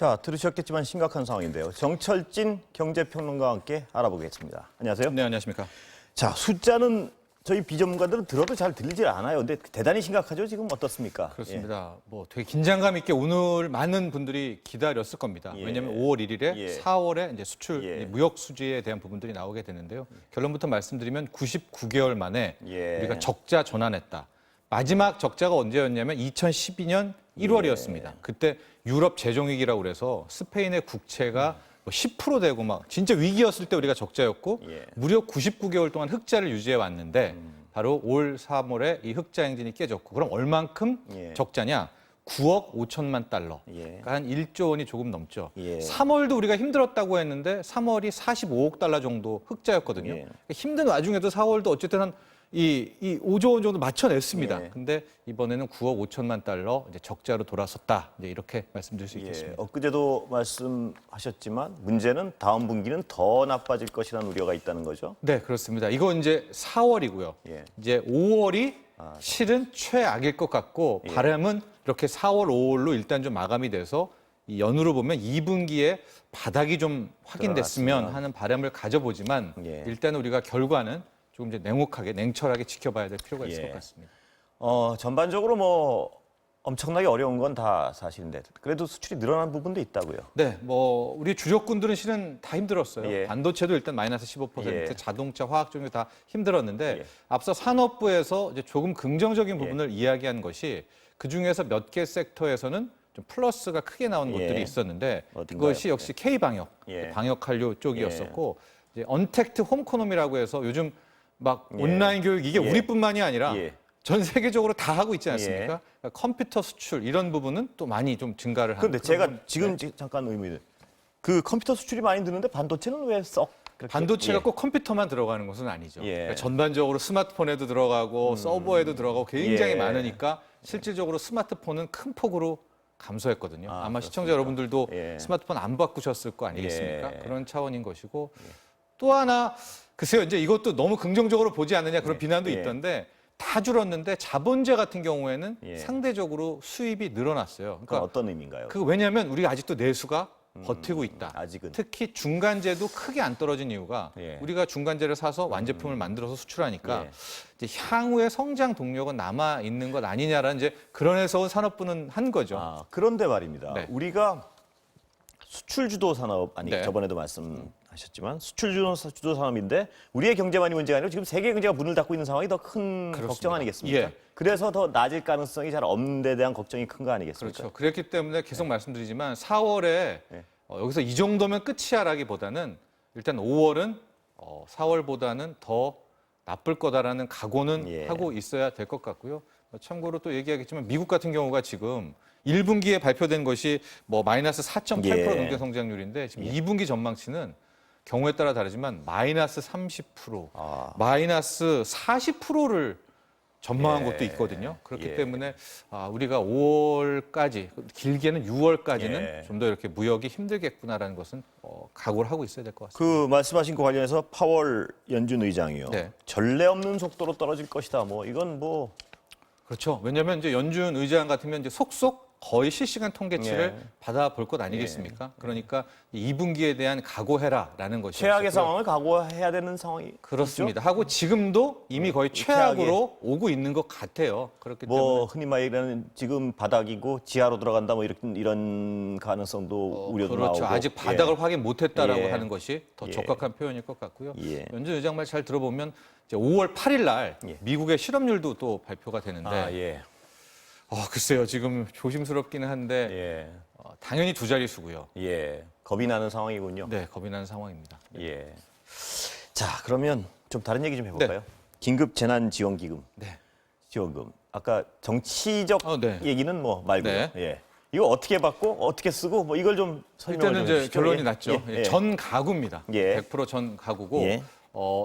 자, 들으셨겠지만 심각한 상황인데요. 정철진 경제평론가와 함께 알아보겠습니다. 안녕하세요. 네, 안녕하십니까. 자, 숫자는 저희 비전문가들은 들어도 잘 들리질 않아요. 근데 대단히 심각하죠. 지금 어떻습니까? 그렇습니다. 뭐 되게 긴장감 있게 오늘 많은 분들이 기다렸을 겁니다. 예. 왜냐하면 5월 1일에 예. 4월에 이제 수출 예. 무역 수지에 대한 부분들이 나오게 되는데요. 결론부터 말씀드리면 99개월 만에 예. 우리가 적자 전환했다. 마지막 적자가 언제였냐면 2012년 1월이었습니다. 그때 유럽 재정위기라고 그래서 스페인의 국채가 뭐 10% 되고 막 진짜 위기였을 때 우리가 적자였고 예. 무려 99개월 동안 흑자를 유지해 왔는데 바로 올 3월에 이 흑자 행진이 깨졌고 그럼 얼만큼 예. 적자냐? 9억 5천만 달러. 예. 그러니까 한 1조 원이 조금 넘죠. 예. 3월도 우리가 힘들었다고 했는데 3월이 45억 달러 정도 흑자였거든요. 예. 그러니까 힘든 와중에도 4월도 어쨌든 한 이 5조 원 정도 맞춰냈습니다. 예. 근데 이번에는 9억 5천만 달러 이제 적자로 돌아섰다. 이제 이렇게 말씀드릴 수 예. 있겠습니다. 엊그제도 말씀하셨지만 문제는 다음 분기는 더 나빠질 것이라는 우려가 있다는 거죠. 네, 그렇습니다. 이거 이제 4월이고요. 예. 이제 5월이 실은 최악일 것 같고 예. 바람은 이렇게 4월, 5월로 일단 좀 마감이 돼서 이 연으로 보면 2분기에 바닥이 좀 확인됐으면 들어갔으면. 하는 바람을 가져보지만 예. 일단 우리가 결과는 조금 이제 냉혹하게, 냉철하게 지켜봐야 될 필요가 있을 예. 것 같습니다. 전반적으로 뭐 엄청나게 어려운 건 다 사실인데 그래도 수출이 늘어난 부분도 있다고요. 네, 뭐 우리 주력군들은 실은 다 힘들었어요. 예. 반도체도 일단 마이너스 15%, 예. 자동차, 화학 종류 다 힘들었는데 예. 앞서 산업부에서 이제 조금 긍정적인 부분을 이야기한 것이 그 중에서 몇 개 섹터에서는 좀 플러스가 크게 나오는 예. 곳들이 있었는데 어딘가요? 그것이 역시 K 방역, 예. 방역 한류 쪽이었었고 이제 언택트 홈코노미라고 해서 요즘 막 예. 온라인 교육 이게 예. 우리뿐만이 아니라 예. 전 세계적으로 다 하고 있지 않습니까? 그러니까 컴퓨터 수출 이런 부분은 또 많이 좀 증가를 하는. 그런데 제가 그런 부분. 지금 잠깐 의문이 그 컴퓨터 수출이 많이 느는데 반도체는 왜 썩? 그렇게? 반도체가 예. 꼭 컴퓨터만 들어가는 것은 아니죠. 예. 그러니까 전반적으로 스마트폰에도 들어가고 서버에도 들어가고 굉장히 예. 많으니까 실질적으로 스마트폰은 큰 폭으로 감소했거든요. 아, 아마 그렇습니까? 시청자 여러분들도 예. 스마트폰 안 바꾸셨을 거 아니겠습니까? 예. 그런 차원인 것이고 또 하나 글쎄요. 이제 이것도 너무 긍정적으로 보지 않느냐 그런 비난도 예. 있던데 다 줄었는데 자본재 같은 경우에는 예. 상대적으로 수입이 늘어났어요. 그건 그러니까 어떤 의미인가요? 왜냐하면 우리가 아직도 내수가 버티고 있다. 아직은. 특히 중간재도 크게 안 떨어진 이유가 예. 우리가 중간재를 사서 완제품을 만들어서 수출하니까 예. 이제 향후의 성장 동력은 남아 있는 것 아니냐라는 이제 그런 해석은 산업부는 한 거죠. 그런데 말입니다. 네. 우리가 수출 주도 산업 네. 저번에도 말씀하셨지만 수출 주도 산업인데 우리의 경제만이 문제가 아니라 지금 세계 경제가 문을 닫고 있는 상황이 더 큰 그렇습니다. 걱정 아니겠습니까? 예. 그래서 더 낮을 가능성이 잘 없는 데 대한 걱정이 큰 거 아니겠습니까? 그렇죠. 그랬기 때문에 계속 말씀드리지만 4월에 네. 여기서 이 정도면 끝이야라기보다는 일단 5월은 4월보다는 더 나쁠 거다라는 각오는 예. 하고 있어야 될 것 같고요. 참고로 또 얘기하겠지만 미국 같은 경우가 지금 1분기에 발표된 것이 뭐 마이너스 4.8% 예. 경제 성장률인데 지금 2분기 전망치는 경우에 따라 다르지만 마이너스 30%, 마이너스 40%를 전망한 예. 것도 있거든요. 그렇기 예. 때문에 우리가 5월까지, 길게는 6월까지는 예. 좀 더 이렇게 무역이 힘들겠구나라는 것은 각오를 하고 있어야 될 것 같습니다. 그 말씀하신 거 관련해서 파월 연준 의장이요. 네. 전례 없는 속도로 떨어질 것이다. 뭐 이건 뭐 그렇죠. 왜냐하면 이제 연준 의장 같으면 이제 속속 거의 실시간 통계치를 예. 받아볼 것 아니겠습니까? 그러니까 이 2분기에 대한 각오해라라는 것이 최악의 상황을 각오해야 되는 상황이 그렇습니다. 하고 지금도 이미 거의 최악으로 오고 있는 것 같아요. 그렇기 때문에 뭐 흔히 말하는 지금 바닥이고 지하로 들어간다 뭐 이런 가능성도 우려도 그렇죠. 나오고 아직 바닥을 확인 못했다라고 예. 하는 것이 더 예. 적합한 표현일 것 같고요. 예. 연준 의장 말 잘 들어보면 이제 5월 8일 날 예. 미국의 실업률도 또 발표가 되는데 예. 글쎄요. 지금 조심스럽기는 한데 예. 당연히 두 자릿수고요. 예. 겁이 나는 상황이군요. 네, 겁이 나는 상황입니다. 예. 자, 그러면 좀 다른 얘기 좀 해볼까요? 네. 긴급 재난 지원기금, 네. 지원금. 아까 정치적 네. 얘기는 뭐 말고요. 네. 예. 이거 어떻게 받고 어떻게 쓰고 뭐 이걸 좀 설명을 일단은 좀 이제 해주시죠. 결론이 예. 났죠. 예. 예. 전 가구입니다. 예. 100%전 가구고 예.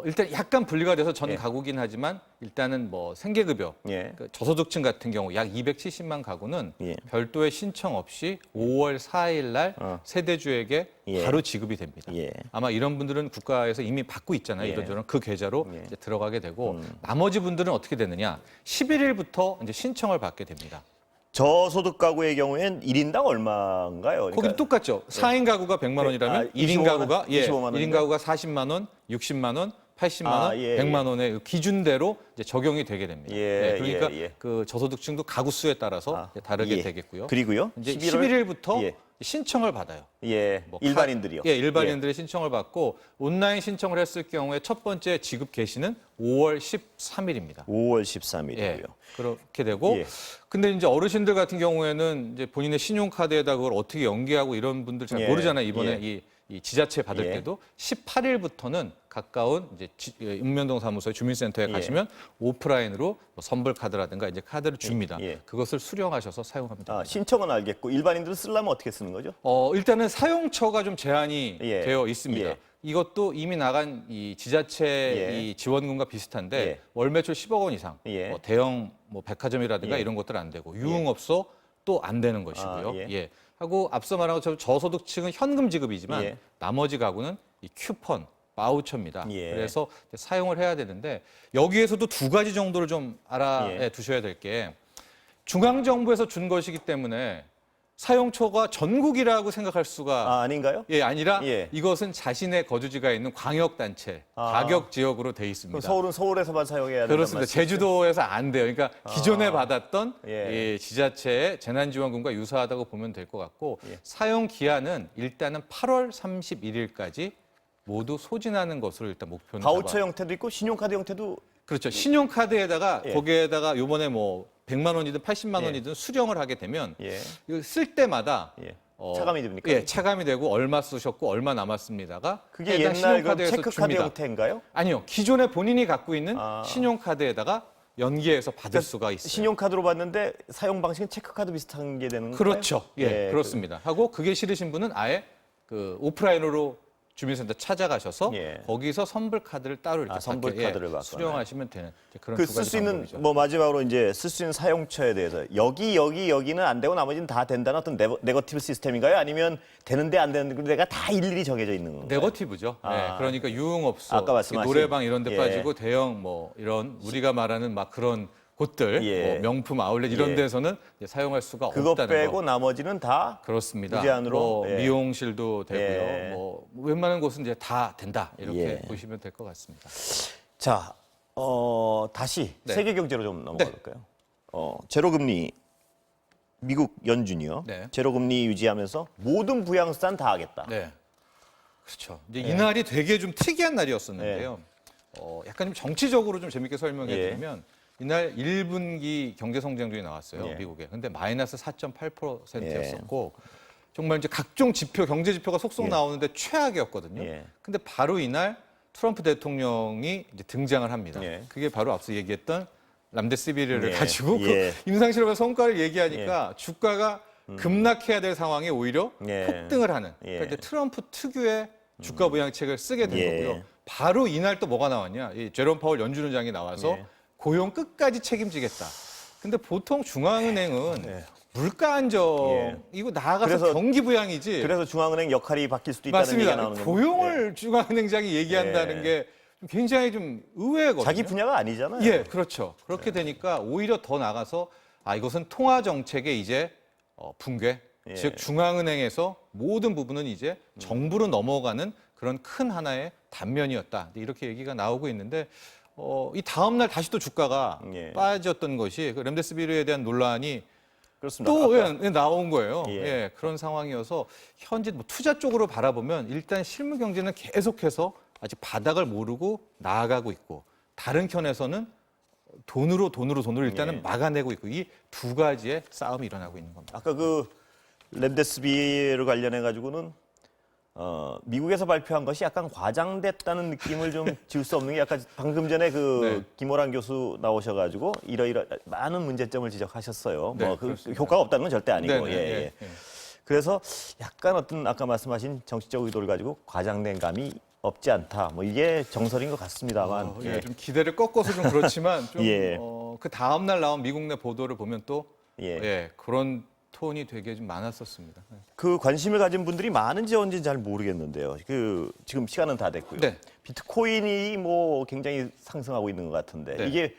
일단 약간 분리가 돼서 전 예. 가구긴 하지만 일단은 뭐 생계급여 예. 그 저소득층 같은 경우 약 270만 가구는 예. 별도의 신청 없이 5월 4일 날 세대주에게 예. 바로 지급이 됩니다. 예. 아마 이런 분들은 국가에서 이미 받고 있잖아요. 예. 이런저런 그 계좌로 예. 이제 들어가게 되고 나머지 분들은 어떻게 되느냐? 11일부터 이제 신청을 받게 됩니다. 저소득 가구의 경우엔 1인당 얼마인가요? 거기 똑같죠. 4인 가구가 100만 원이라면 1인 25만 가구가 원? 25만 원인가요? 1인 가구가 40만 원, 60만 원, 80만 원, 예, 100만 원의 기준대로 이제 적용이 되게 됩니다. 예, 그러니까 예, 예. 그 저소득층도 가구 수에 따라서 다르게 예. 되겠고요. 그리고요? 이제 11일부터 예. 신청을 받아요. 예, 뭐 일반인들이요. 예, 일반인들의 신청을 받고 온라인 신청을 했을 경우에 첫 번째 지급 개시는 5월 13일입니다. 5월 13일이고요. 예, 그렇게 되고 예. 근데 이제 어르신들 같은 경우에는 이제 본인의 신용카드에다 그걸 어떻게 연계하고 이런 분들 잘 예, 모르잖아요. 이번에 예. 이 지자체 받을 예. 때도 18일부터는 가까운 이제 읍면동 사무소의 주민센터에 예. 가시면 오프라인으로 뭐 선불 카드라든가 이제 카드를 줍니다. 예. 그것을 수령하셔서 사용하면 됩니다. 신청은 알겠고 일반인들은 쓰려면 어떻게 쓰는 거죠? 일단은 사용처가 좀 제한이 예. 되어 있습니다. 예. 이것도 이미 나간 이 지자체 예. 이 지원금과 비슷한데 예. 월 매출 10억 원 이상, 예. 뭐 대형 뭐 백화점이라든가 예. 이런 것들은 안 되고 유흥업소 또 안 되는 것이고요. 예. 하고 앞서 말한 것처럼 저소득층은 현금 지급이지만 예. 나머지 가구는 이 쿠폰, 바우처입니다. 예. 그래서 사용을 해야 되는데 여기에서도 두 가지 정도를 좀 알아야 예. 두셔야 될 게 중앙정부에서 준 것이기 때문에 사용처가 전국이라고 생각할 수가 아닌가요? 아니라 예. 이것은 자신의 거주지가 있는 광역단체, 가격 지역으로 돼 그럼 있습니다. 서울은 서울에서만 사용해야 된다는 그렇습니다. 말씀이시죠? 제주도에서 안 돼요. 그러니까 기존에 받았던 예. 이 지자체의 재난지원금과 유사하다고 보면 될 것 같고 예. 사용 기한은 일단은 8월 31일까지 모두 소진하는 것으로 일단 목표는 바우처 형태도 있고 신용카드 형태도 그렇죠. 신용카드에다가 예. 거기에다가 요번에 뭐 100만 원이든 80만 예. 원이든 수령을 하게 되면 예. 이거 쓸 때마다 예. 차감이 됩니까? 예, 차감이 되고 얼마 쓰셨고 얼마 남았습니다가 그게 해당 옛날 그 신용카드에서 체크카드 줍니다. 형태인가요? 아니요, 기존에 본인이 갖고 있는 아. 신용카드에다가 연계해서 받을 수가 있어요. 신용카드로 받는데 사용 방식은 체크카드 비슷한 게 되는 거예요? 그렇죠. 예, 그렇습니다. 하고 그게 싫으신 분은 아예 그 오프라인으로 주민센터 찾아가셔서 예. 거기서 선불 카드를 따로 이렇게 선불 받게, 카드를 받거나. 수령하시면 되는 이제 그런 그 두 쓸 가지 수 있는 방법이죠. 뭐 마지막으로 이제 쓸 수 있는 사용처에 대해서 여기는 안 되고 나머지는 다 된다는 어떤 네거티브 시스템인가요? 아니면 되는데 안 되는데 데가 다 일일이 정해져 있는 건가요? 네거티브죠. 네, 그러니까 유흥업소, 아까 말씀하신 노래방 이런 데 예. 빠지고 대형 뭐 이런 우리가 말하는 막 그런 곳들, 예. 뭐 명품 아울렛 이런 예. 데서는 이제 사용할 수가 그거 없다는 빼고 거. 나머지는 다 그렇습니다. 무제한으로? 뭐 예. 미용실도 되고요. 예. 뭐 웬만한 곳은 이제 다 된다 이렇게 예. 보시면 될 것 같습니다. 자, 다시 네. 세계 경제로 좀 넘어가 네. 볼까요? 제로금리 미국 연준이요. 네. 제로금리 유지하면서 모든 부양수단 다 하겠다. 네, 그렇죠. 이제 이날이 되게 좀 특이한 날이었었는데요. 네. 약간 좀 정치적으로 좀 재밌게 설명해 예. 드리면 이날 1분기 경제 성장률이 나왔어요, 예. 미국에. 근데 마이너스 4.8%였었고 정말 이제 각종 지표, 경제 지표가 속속 예. 나오는데 최악이었거든요. 예. 근데 바로 이날 트럼프 대통령이 이제 등장을 합니다. 예. 그게 바로 앞서 얘기했던 람데시비르를 예. 가지고 예. 그 임상실험의 성과를 얘기하니까 주가가 급락해야 될 상황에 오히려 예. 폭등을 하는. 예. 그러니까 이제 트럼프 특유의 주가 부양책을 쓰게 된 예. 거고요. 바로 이날 또 뭐가 나왔냐? 이 제롬 파월 연준의장이 나와서 예. 고용 끝까지 책임지겠다. 근데 보통 중앙은행은 예. 물가 안정 예. 이거 나아가서 그래서- 경기 부양이지. 그래서 중앙은행 역할이 바뀔 수도 있다는 얘기가 맞습니다. 나오는 겁니다. 고용을 중앙은행장이 얘기한다는 예. 게 굉장히 좀 의외거든요. 자기 분야가 아니잖아요. 예, 그렇죠. 그렇게 되니까 오히려 더 나가서 이것은 통화 정책의 이제 붕괴, 예. 즉 중앙은행에서 모든 부분은 이제 정부로 넘어가는 그런 큰 하나의 단면이었다. 이렇게 얘기가 나오고 있는데 이 다음 날 다시 또 주가가 예. 빠졌던 것이 그 렘데스비르에 대한 논란이 그렇습니다. 또 아까 나온 거예요. 예. 예, 그런 상황이어서 현재 뭐 투자 쪽으로 바라보면 일단 실무 경제는 계속해서 아직 바닥을 모르고 나아가고 있고 다른 편에서는 돈으로 일단은 예. 막아내고 있고 이 두 가지의 싸움이 일어나고 있는 겁니다. 아까 그 렘데스비르 관련해 가지고는 미국에서 발표한 것이 약간 과장됐다는 느낌을 좀 지울 수 없는 게 약간 방금 전에 그 네. 김호란 교수 나오셔가지고 이러이러 많은 문제점을 지적하셨어요. 네, 뭐 그 그렇습니다. 효과가 없다는 건 절대 아니고. 네네, 예, 예. 예. 그래서 약간 어떤 아까 말씀하신 정치적 의도를 가지고 과장된 감이 없지 않다. 뭐 이게 정설인 것 같습니다만. 예, 좀 기대를 꺾어서 좀 그렇지만 좀 예. 그 다음 날 나온 미국 내 보도를 보면 또 예. 그런 톤이 되게 좀 많았었습니다. 그 관심을 가진 분들이 많은지 언제인지 잘 모르겠는데요. 그 지금 시간은 다 됐고요. 네. 비트코인이 뭐 굉장히 상승하고 있는 것 같은데 네. 이게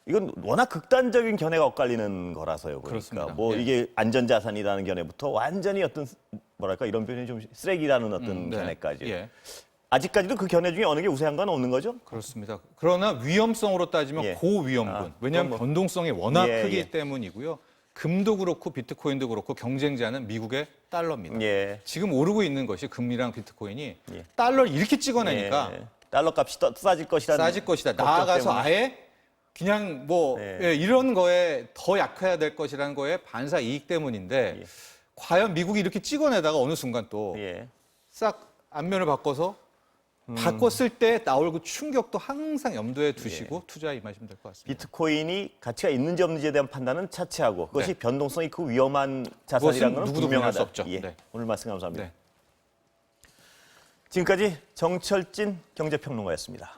이건 워낙 극단적인 견해가 엇갈리는 거라서요. 그러니까 그렇습니다. 뭐 예. 이게 안전자산이라는 견해부터 완전히 어떤 뭐랄까 이런 표현이 좀 쓰레기라는 어떤 네. 견해까지. 예. 아직까지도 그 견해 중에 어느 게 우세한 건 없는 거죠? 그렇습니다. 그러나 위험성으로 따지면 예. 고위험군. 아, 왜냐하면 그건 뭐- 변동성이 워낙 예, 크기 예. 때문이고요. 금도 그렇고 비트코인도 그렇고 경쟁자는 미국의 달러입니다. 예. 지금 오르고 있는 것이 금리랑 비트코인이 예. 달러를 이렇게 찍어내니까 예. 달러 값이 싸질 것이라는 싸질 것이다. 걱정 나아가서 때문에. 아예 그냥 뭐 네. 예, 이런 거에 더 약해야 될 것이라는 거에 반사 이익 때문인데 예. 과연 미국이 이렇게 찍어내다가 어느 순간 또 예. 싹 안면을 바꿔서 바꿨을 때 나올 그 충격도 항상 염두에 두시고 투자에 임하시면 될 것 같습니다. 비트코인이 가치가 있는지 없는지에 대한 판단은 차치하고 그것이 변동성이 크 위험한 자산이라는 건 누구도 부인할 분명하다. 수 없죠. 예. 네. 오늘 말씀 감사합니다. 네. 지금까지 정철진 경제평론가였습니다.